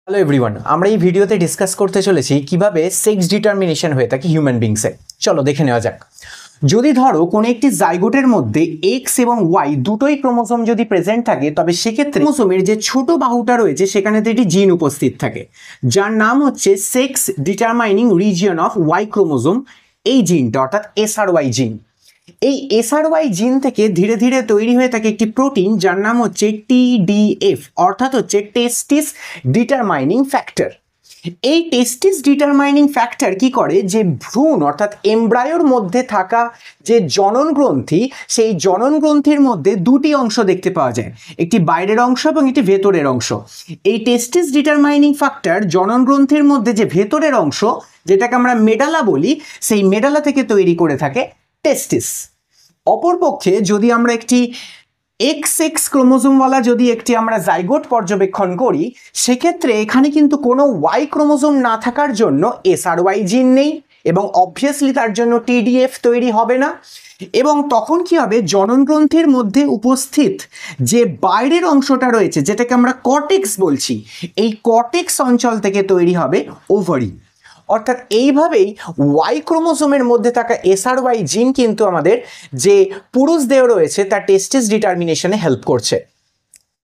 Hello everyone, আমরা এই ভিডিওতে ডিসকাস করতে চলেছি কিভাবে সেক্স ডিটারমিনেশন হয়ে থাকে হিউম্যান বিংসে। চলো দেখে নেওয়া যাক। যদি ধরো কোনো একটি জাইগোটের মধ্যে এক্স এবং ওয়াই দুটোই ক্রোমোসোম যদি প্রেজেন্ট থাকে, তবে সেক্ষেত্রে ক্রোমোসোমের যে ছোট বাহুটা রয়েছে সেখানে একটি জিন উপস্থিত থাকে, যার নাম হচ্ছে sex determining region of Y chromosome. এই জিনটা অর্থাৎ SRY জিন, এই SRY জিন থেকে ধীরে ধীরে তৈরি হয়ে থাকে একটি প্রোটিন যার নাম হচ্ছে TDF, অর্থাৎ হচ্ছে টেস্টিস ডিটারমাইনিং ফ্যাক্টর। এই টেস্টিস ডিটারমাইনিং ফ্যাক্টর কি করে, যে ভ্রূণ অর্থাৎ এমব্রায়োর মধ্যে থাকা যে জনন গ্রন্থি, সেই জনন গ্রন্থির মধ্যে দুটি অংশ দেখতে পাওয়া যায়, একটি বাইরের অংশ এবং একটি ভেতরের অংশ। এই টেস্টিস ডিটারমাইনিং ফ্যাক্টর জনন গ্রন্থির মধ্যে যে ভেতরের অংশ, যেটাকে আমরা মেডালা বলি, সেই মেডালা থেকে তৈরি করে থাকে টেস্টিস। অপরপক্ষে যদি আমরা একটি XX ক্রোমোজোমওয়ালা যদি একটি আমরা জাইগোট পর্যবেক্ষণ করি, সেক্ষেত্রে এখানে কিন্তু কোনো Y ক্রোমোজোম না থাকার জন্য SRY জিন নেই এবং অবভিয়াসলি তার জন্য TDF তৈরি হবে না। এবং তখন কি হবে, জনন গ্রন্থির মধ্যে উপস্থিত যে বাইরের অংশটা রয়েছে, যেটাকে আমরা কর্টেক্স বলছি, এই কর্টেক্স অঞ্চল থেকে তৈরি হবে ওভারি। অর্থাৎ এইভাবেই ওয়াই ক্রোমোসোমের মধ্যে থাকা SRY জিন কিন্তু আমাদের যে পুরুষ দেহ রয়েছে তার টেস্টিস ডিটারমিনেশনে হেল্প করছে।